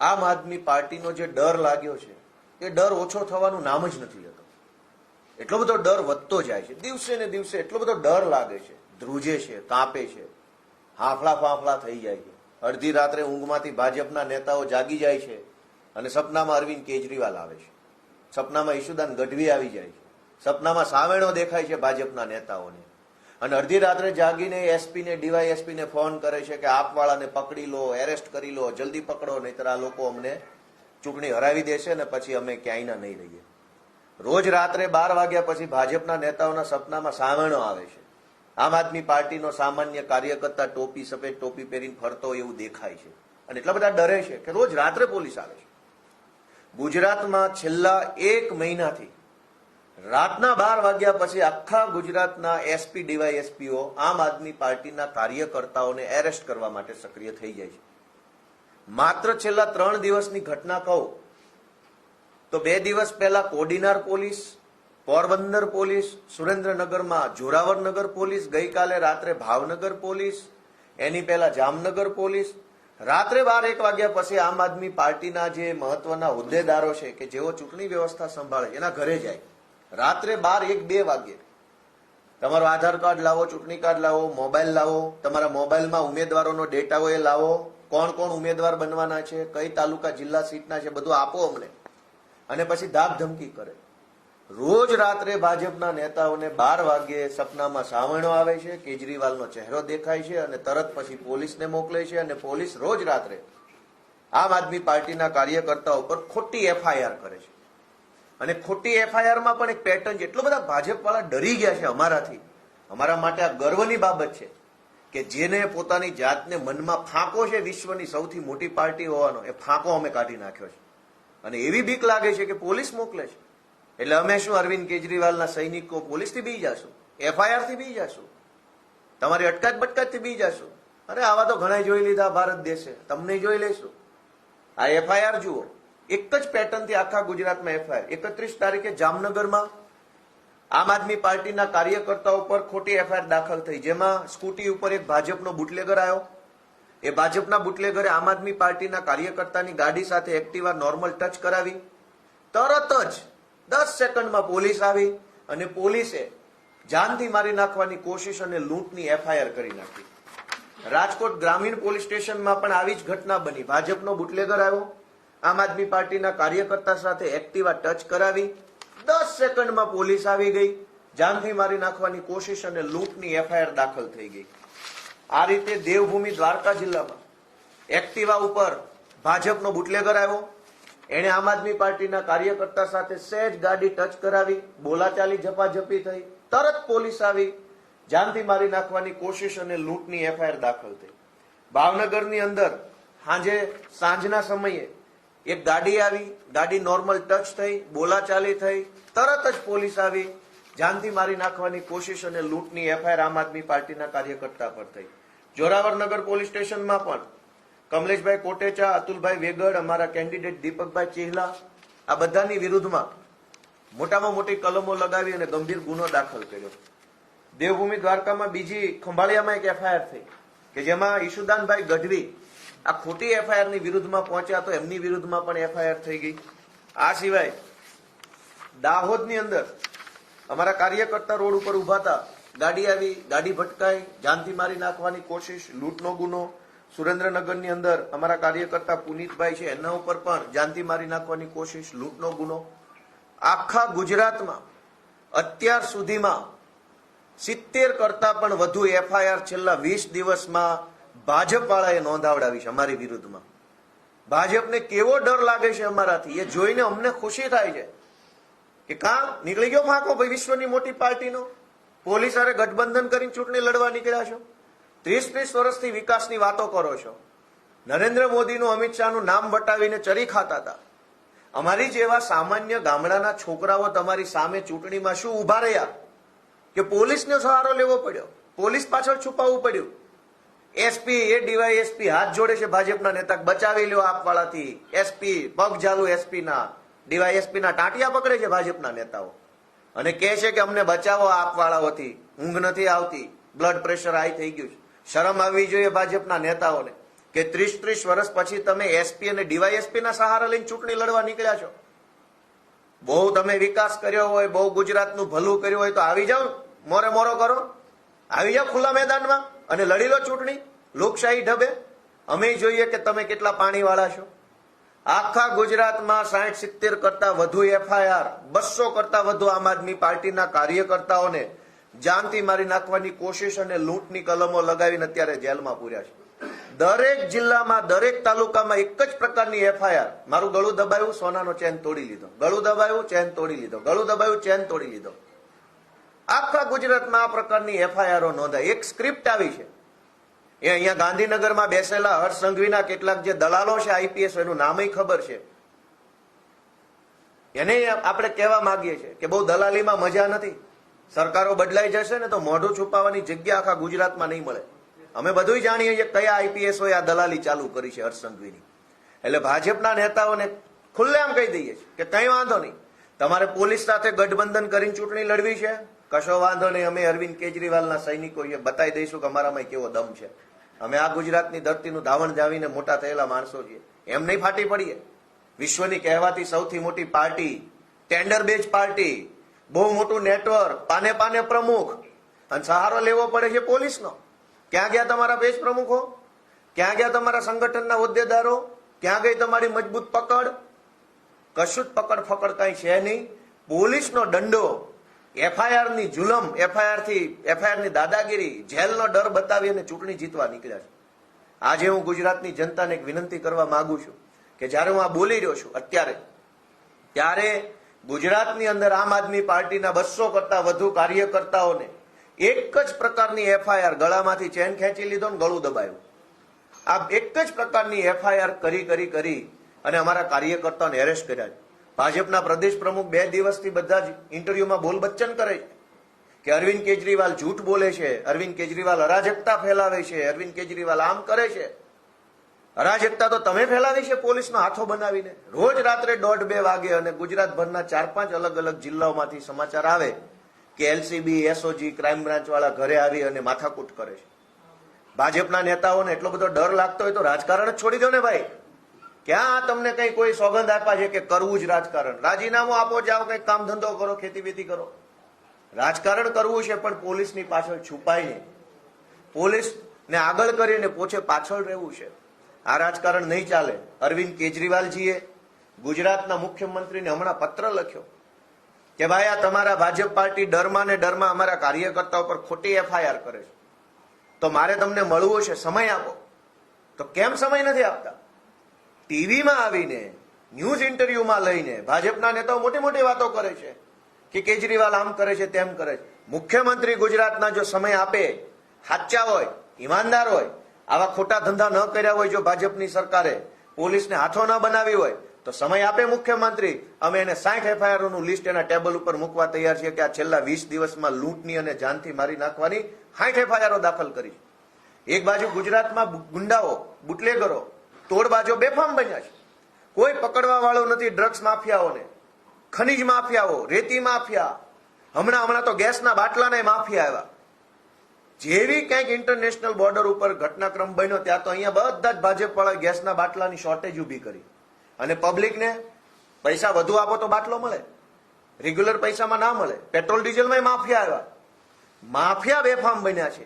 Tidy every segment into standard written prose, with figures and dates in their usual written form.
આમ આદમી પાર્ટીનો જે ડર લાગ્યો છે એ ડર ઓછો થવાનું નામ જ નથી લેતો. એટલો બધો ડર વધતો જાય છે, દિવસે ને દિવસે એટલો બધો ડર લાગે છે, ધ્રુજે છે, કાંપે છે, હાંફળા ફાંફળા થઈ જાય છે. અડધી રાત્રે ઊંઘમાંથી ભાજપના નેતાઓ જાગી જાય છે અને સપનામાં અરવિંદ કેજરીવાલ આવે છે, સપનામાં ઈશુદાન ગઢવી આવી જાય છે, સપનામાં સાવેણો દેખાય છે ભાજપના નેતાઓને. અને અડધી રાત્રે જાગીને એસપી ને ડીવાયએસપી ને ફોન કરે છે કે આપવાળાને પકડી લો, એરેસ્ટ કરી લો, જલ્દી પકડો, નહીતર આ લોકો અમને ચૂંટણી હરાવી દેશે ને પછી અમે ક્યાંયના નહીં રહીએ. રોજ રાત્રે 12 વાગ્યા પછી ભાજપના નેતાઓના સપનામાં સાવેણો આવે છે. આમ આદમી પાર્ટીનો સામાન્ય કાર્યકર્તા ટોપી, સફેદ ટોપી પહેરીને ફરતો એવું દેખાય છે અને એટલા બધા ડરે છે કે રોજ રાત્રે પોલીસ આવે છે. ગુજરાતમાં છેલ્લા 1 મહિનાથી રાતના 12 વાગ્યા પછી આખા ગુજરાતના એસપી ડીવાયએસપીઓ આમ આદમી પાર્ટીના કાર્યકર્તાઓને એરેસ્ટ કરવા માટે સક્રિય થઈ જાય છે. માત્ર છેલ્લા 3 દિવસની ઘટના કહું તો 2 દિવસ પહેલા કોડીનાર પોલીસ, પોરબંદર પોલીસ, સુરેન્દ્રનગરમાં જોરાવરનગર પોલીસ, ગઈકાલે રાત્રે ભાવનગર પોલીસ, એની પહેલા જામનગર પોલીસ. રાત્રે 12-1 વાગ્યા પછી આમ આદમી પાર્ટીના જે મહત્વના હોદ્દેદારો છે કે જેઓ ચૂંટણી વ્યવસ્થા સંભાળે એના ઘરે જાય. રાત્રે 12-1-2 વાગ્યે તમારો આધાર કાર્ડ લાવો, ચૂંટણી કાર્ડ લાવો, મોબાઈલ લાવો, તમારા મોબાઈલમાં ઉમેદવારોનો ડેટા હોય એ લાવો, કોણ કોણ ઉમેદવાર બનવાના છે, કઈ તાલુકા જિલ્લા સીટના છે, બધું આપો અમને. અને પછી ધાક ધમકી કરે. રોજ રાત્રે ભાજપના નેતાઓને 12 વાગ્યે સપનામાં સાવરણો આવે છે, કેજરીવાલનો ચહેરો દેખાય છે અને તરત પછી પોલીસને મોકલે છે અને પોલીસ રોજ રાત્રે આમ આદમી પાર્ટીના કાર્યકર્તાઓ પર ખોટી એફઆઈઆર કરે છે. અને ખોટી એફઆઈઆરમાં પણ એક પેટર્ન છે. એટલો બધા ભાજપ વાળા ડરી ગયા છે અમારાથી. અમારા માટે આ ગર્વની બાબત છે કે જેને પોતાની જાતને મનમાં ફાંકો છે વિશ્વની સૌથી મોટી પાર્ટી હોવાનો, એ ફાંકો અમે કાઢી નાખ્યો છે. અને એવી બીક લાગે છે કે પોલીસ મોકલે છે એટલે અમે શું અરવિંદ કેજરીવાલના સૈનિકો પોલીસથી બી જશું, એફઆઈઆર થી બી જશું, તમારી અટકાત બટકાત થી બી જશું. અરે આવા તો ઘણા જોઈ લીધા ભારત દેશે, તમને જોઈ લઈશું. આ એફઆઈઆર જુઓ, એક જ પેટર્ન થી આખા ગુજરાતમાં એફઆઈઆર. 31 તારીખે જામનગરમાં આમ આદમી પાર્ટીના કાર્યકર્તાઓ પર ખોટી એફઆઈઆર દાખલ થઈ, જેમાં સ્કૂટી ઉપર એક ભાજપનો બુટલેગર આવ્યો. એ ભાજપના બુટલેગરે આમ આદમી પાર્ટીના કાર્યકર્તાની ગાડી સાથે એક્ટિવા નોર્મલ ટચ કરાવી. તરત જ 10 સેકન્ડમાં પોલીસ આવી અને પોલીસે જાનથી મારી નાખવાની કોશિશ અને લૂંટની એફઆઈઆર કરી નાખી. રાજકોટ ગ્રામીણ પોલીસ સ્ટેશનમાં પણ આવી જ ઘટના બની. ભાજપનો બુટલેગર આવ્યો, આમ આદમી પાર્ટીના કાર્યકર્તા સાથે એક્ટિવા ટચ કરાવી, 10 સેકન્ડમાં પોલીસ આવી ગઈ, જાનથી મારી નાખવાની કોશિશ અને લૂંટની એફઆઈઆર દાખલ થઈ ગઈ. આ રીતે દેવભૂમિ દ્વારકા જિલ્લામાં એક્ટિવા ઉપર ભાજપનો બુટલેગર આવ્યો, એને આમ આદમી પાર્ટીના કાર્યકર્તા સાથે સહેજ ગાડી ટચ કરાવી, બોલાચાલી ઝપાઝપી થઈ, તરત પોલીસ આવી, જાનથી મારી નાખવાની કોશિશ અને લૂંટની એફઆઈઆર દાખલ થઈ. ભાવનગરની અંદર સાંજના સમયે એક ગાડી આવી, ગાડી નોર્મલ ટચ થઈ, બોલાચાલી થઈ, તરત જ પોલીસ આવી, જાનથી મારી નાખવાની કોશિશ અને લૂંટની એફઆઈઆર આમ આદમી પાર્ટીના કાર્યકર્તા પર થઈ. જોરાવરનગર પોલીસ સ્ટેશનમાં પણ કમલેશભાઈ કોટેચા, અતુલભાઈ વેગડ, અમારા કેન્ડિડેટ દીપકભાઈ ચેહલા, આ બધાની વિરુદ્ધમાં મોટામાં મોટી કલમો લગાવી અને ગંભીર ગુનો દાખલ કર્યો. દેવભૂમિ દ્વારકામાં બીજી ખંભાળિયામાં એક એફઆઈઆર થઈ કે જેમાં ઈશુદાનભાઈ ગઢવી આ ખોટી એફઆઈઆર ની વિરુદ્ધમાં પહોંચ્યા તો એમની વિરુદ્ધમાં પણ એફઆઈઆર થઈ ગઈ. આ સિવાય દાહોદની અંદર અમારા કાર્યકર્તા રોડ ઉપર ઉભા હતા, ગાડી આવી, ગાડી ભટકાઈ, જાનથી મારી નાખવાની કોશિશ, લૂંટનો ગુનો. સુરેન્દ્રનગરની અંદર અમારા કાર્યકર્તા પુનિતભાઈ છે, એના ઉપર પણ જાનથી મારી નાખવાની કોશિશ, લૂંટનો ગુનો. આખા ગુજરાતમાં અત્યાર સુધીમાં 70 કરતા પણ વધુ એફઆઈઆર છેલ્લા 20 દિવસમાં ભાજપ વાળાએ નોંધાવડાવી છે અમારી વિરુદ્ધમાં. ભાજપને કેવો ડર લાગે છે અમારાથી, એ જોઈને અમને ખુશી થાય છે કે કાં નીકળી ગયો ફાંકો ભાઈ વિશ્વની મોટી પાર્ટીનો. પોલીસ હારે ગઠબંધન કરીને ચૂંટણી લડવા નીકળ્યા છો. 30 વર્ષથી વિકાસની વાતો કરો છો. નરેન્દ્ર મોદીનું, અમિત શાહનું નામ વટાવીને ચરી ખાતા હતા. અમારી જેવા સામાન્ય ગામડાના છોકરાઓ તમારી સામે ચૂંટણીમાં શું ઉભા રહ્યા કે પોલીસનો સહારો લેવો પડ્યો, પોલીસ પાછળ છુપાવવું પડ્યું. એસપી એ ડીવાયએસપી હાથ જોડે છે ભાજપના નેતા, બચાવી લ્યો આપવાળાથી. એસપી પગ ઝાલુ, એસપી ના ડીવાયએસપી ના ટાંટિયા પકડે છે ભાજપના નેતાઓ અને કહે છે કે અમને બચાવો આપવાળાઓથી, ઊંઘ નથી આવતી, બ્લડ પ્રેશર હાઈ થઈ ગયું છે. શરમ આવવી જોઈએ ભાજપના નેતાઓને. કે 30 વર્ષ પછી તમે એસપી અને ડીવાયએસપી ના સહારા લઈને ચૂંટણી લડવા નીકળ્યા છો? બહુ તમે વિકાસ કર્યો હોય, બહુ ગુજરાતનું ભલું કર્યું હોય તો આવી જાઓ, મોરે મોરો કરો, આવી જાઓ ખુલ્લા મેદાનમાં અને લડી લો ચૂંટણી લોકશાહી ઢબે. અમે જોઈએ કે તમે કેટલા પાણીવાળા છો. આખા ગુજરાતમાં 60-70 કરતા વધુ એફઆઈઆર, 200 કરતા વધુ આમ આદમી પાર્ટીના કાર્યકર્તાઓને જાનથી મારી નાખવાની કોશિશ અને લૂંટની કલમો લગાવીને અત્યારે જેલમાં પૂર્યા છે. દરેક જિલ્લામાં, દરેક તાલુકામાં એક જ પ્રકારની એફઆઈઆર. મારું ગળું દબાયું, સોનાનો ચેન તોડી લીધો, ગળું દબાયું, ચેન તોડી લીધો, ગળું દબાયું, ચેન તોડી લીધો. આખા ગુજરાતમાં આ પ્રકારની એફઆઈઆરો નોંધાય. એક સ્ક્રિપ્ટ આવી છે. એ અહીંયા ગાંધીનગરમાં બેસેલા હર્ષ સંઘવીના કેટલાક જે દલાલો છે આઈપીએસ, એનું નામય ખબર છે. એને આપણે કહેવા માંગીએ છીએ કે બહુ દલાલીમાં મજા નથી. સરકારો બદલાઈ જશે ને તો મોઢું છુપાવવાની જગ્યા આખા ગુજરાતમાં નહીં મળે. અમે બધું જાણીએ છીએ કયા આઈપીએસઓએ આ દલાલી ચાલુ કરી છે હર્ષ સંઘવીની. એટલે ભાજપના નેતાઓને ખુલ્લેઆમ કહી દઈએ છીએ કે કઈ વાંધો નહીં, તમારે પોલીસ સાથે ગઠબંધન કરીને ચૂંટણી લડવી છે, કશો વાંધો નહીં. અમે અરવિંદ કેજરીવાલના સૈનિકો બતાવી દઈશું કે અમારામાં કેવો દમ છે. અમે આ ગુજરાતની ધરતીનું ધાવણ જાવીને મોટા થયેલા માણસો છીએ. એમ નહીં ફાટી પડીએ. વિશ્વની કહેવાતી સૌથી મોટી પાર્ટી, ટેન્ડર બેઝ પાર્ટી, બહુ મોટું નેટવર્ક, પાને પાને પ્રમુખ, અને સહારો લેવો પડે છે પોલીસનો. ક્યાં ગયા તમારા પેજ પ્રમુખો? ક્યાં ગયા તમારા સંગઠનના હોદ્દેદારો? ક્યાં ગઈ તમારી મજબૂત પકડ? કશું જ પકડ ફકડ કઈ છે નહીં. પોલીસનો દંડો, એફઆઈઆર ની જુલમ, એફઆઈઆર ની દાદાગીરી, જેલનો ડર બતાવી અને ચૂંટણી જીતવા નીકળ્યા છે. આજે હું ગુજરાતની જનતાને એક વિનંતી કરવા માંગુ છું કે જયારે હું આ બોલી રહ્યો છું અત્યારે, ત્યારે ગુજરાતની અંદર આમ આદમી પાર્ટીના 200 કરતા વધુ કાર્યકર્તાઓને એક જ પ્રકારની એફઆઈઆર, ગળામાંથી ચેન ખેંચી લીધો ને ગળું દબાયું. આ એક જ પ્રકારની એફઆઈઆર કરી અને અમારા કાર્યકર્તાઓને એરેસ્ટ કર્યા છે. ભાજપના પ્રદેશ પ્રમુખ 2 દિવસથી બધા જ ઇન્ટરવ્યુમાં બોલ બચ્ચન કરે છે કે અરવિંદ કેજરીવાલ જૂઠ બોલે છે, અરવિંદ કેજરીવાલ અરાજકતા ફેલાવે છે, અરવિંદ કેજરીવાલ આમ કરે છે. અરાજકતા તો તમે ફેલાવી છે પોલીસનો હાથો બનાવીને. રોજ રાત્રે 1:30-2 વાગે અને ગુજરાતભરના 4-5 અલગ અલગ જિલ્લાઓમાંથી સમાચાર આવે કે એલસીબી, એસઓજી, ક્રાઇમ બ્રાન્ચ વાળા ઘરે આવી અને માથાકૂટ કરે છે. ભાજપના નેતાઓને એટલો બધો ડર લાગતો હોય તો રાજકારણ જ છોડી દો ને ભાઈ. ક્યાં તમને કઈ કોઈ સોગંદ આપ્યા છે કે કરવું જ રાજકારણ? રાજીનામું આપો, જાઓ કઈક કામ ધંધો કરો, ખેતી બેતી કરો. રાજકારણ કરવું છે પણ પોલીસની પાછળ છુપાઈને, પોલીસને આગળ કરીને પોછે પાછળ રહેવું છે. આ રાજકારણ નહીં ચાલે. અરવિંદ કેજરીવાલજીએ ગુજરાતના મુખ્યમંત્રીને હમણાં પત્ર લખ્યો કે ભાઈ આ તમારા ભાજપ પાર્ટી ડરમાં ને ડરમાં અમારા કાર્યકર્તાઓ પર ખોટી એફઆઈઆર કરે છે, તો મારે તમને મળવું છે, સમય આપો. તો કેમ સમય નથી આપતા? ટીવીમાં આવીને, ન્યૂઝ ઇન્ટરવ્યુમાં લઈને ભાજપના નેતાઓ મોટી મોટી વાતો કરે છે કે કેજરીવાલ આમ કરે છે, તેમ કરે છે. મુખ્યમંત્રી ગુજરાતના જો સમય આપે, સાચા હોય, ઈમાનદાર હોય, આવા ખોટા ધંધા ન કર્યા હોય, જો ભાજપની સરકારે પોલીસને હાથો ન બનાવી હોય તો સમય આપે મુખ્યમંત્રી. અમે એને 60 એફઆઈઆર નું લિસ્ટ એના ટેબલ ઉપર મૂકવા તૈયાર છીએ કે આ છેલ્લા 20 દિવસમાં લૂંટની અને જાનથી મારી નાખવાની 60 એફઆઈઆરો દાખલ કરી. એક બાજુ ગુજરાતમાં ગુંડાઓ, બુટલેગરો, તોડબાજો બેફામ બન્યા છે. કોઈ પકડવા વાળો નથી. ડ્રગ્સ માફિયાઓને, ખનીજ માફિયાઓ, રેતી માફિયા, હમણાં તો ગેસના બાટલાના માફિયા આવ્યા. જેવી ક્યાંક ઇન્ટરનેશનલ બોર્ડર ઉપર ઘટનાક્રમ બન્યો ત્યાં તો અહીંયા બધા જ ભાજપ વાળા ગેસના બાટલાની શોર્ટેજ ઉભી કરી અને પબ્લિકને પૈસા વધુ આપો તો બાટલો મળે, રેગ્યુલર પૈસામાં ના મળે. પેટ્રોલ ડીઝલમાં માફિયા આવ્યા. માફિયા બેફામ બન્યા છે.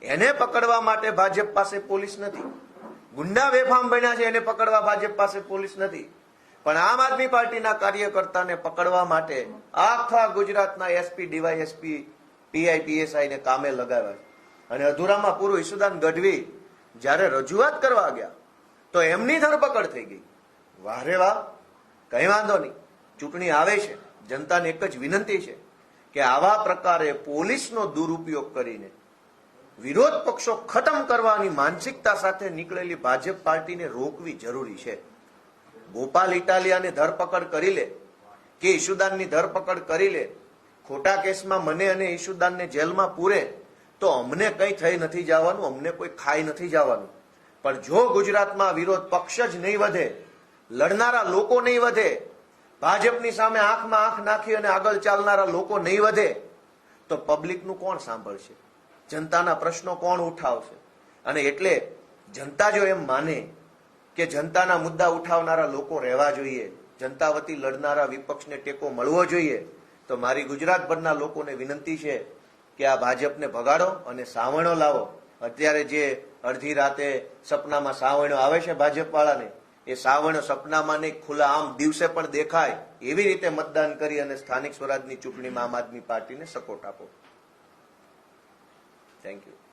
એને પકડવા માટે ભાજપ પાસે પોલીસ નથી. ગુંડા બેફામ બન્યા છે, એને પકડવા ભાજપ પાસે પોલીસ નથી. પણ આમ આદમી પાર્ટીના કાર્યકર્તાને પકડવા માટે આખા ગુજરાતના એસપી, ડીવાયએસપી, પીઆઈ, પીએસઆઈ ને કામે લગાવ્યા. અને અધૂરામાં પૂરું ઈસુદાન ગઢવી જયારે રજૂઆત કરવા ગયા તો એમની ધરપકડ થઈ ગઈ. વાહ રે વાહ, કઈ વાંધો નહીં. ચૂંટણી આવે છે, જનતાને એક જ વિનંતી છે કે આવા પ્રકારે પોલીસનો દુરુપયોગ કરીને વિરોધ પક્ષો ખતમ કરવાની માનસિકતા સાથે નીકળેલી ભાજપ પાર્ટીને રોકવી જરૂરી છે. ગોપાલ ઇટાલિયાની ધરપકડ કરી લે કે ઈશુદાનની ધરપકડ કરી લે, ખોટા કેસમાં મને અને ઈશુદાનને જેલમાં પૂરે તો અમને કઈ થઈ નથી જવાનું, અમને કોઈ ખાઈ નથી જવાનું. પણ જો ગુજરાતમાં વિરોધ પક્ષ જ નહીં વધે, લડનારા લોકો નહીં વધે, ભાજપની સામે આંખમાં આંખ નાખી અને આગળ ચાલનારા લોકો નહીં વધે તો પબ્લિકનું કોણ સાંભળશે? જનતાના પ્રશ્નો કોણ ઉઠાવશે? અને એટલે જનતા જો એમ માને કે જનતાના મુદ્દા ઉઠાવનારા લોકો રહેવા જોઈએ, જનતા વતી લડનારા વિપક્ષને ટેકો મળવો જોઈએ, તો મારી ગુજરાતભરના લોકોને વિનંતી છે કે આ ભાજપને ભગાડો અને સાવરણો લાવો. અત્યારે જે અડધી રાતે સપનામાં સાવરણો આવે છે ભાજપ વાળાને, એ સાવરણો સપનામાં નહીં, ખુલ્લા આમ દિવસે પણ દેખાય એવી રીતે મતદાન કરી અને સ્થાનિક સ્વરાજની ચૂંટણીમાં આમ આદમી પાર્ટીને સપોર્ટ આપો. Thank you.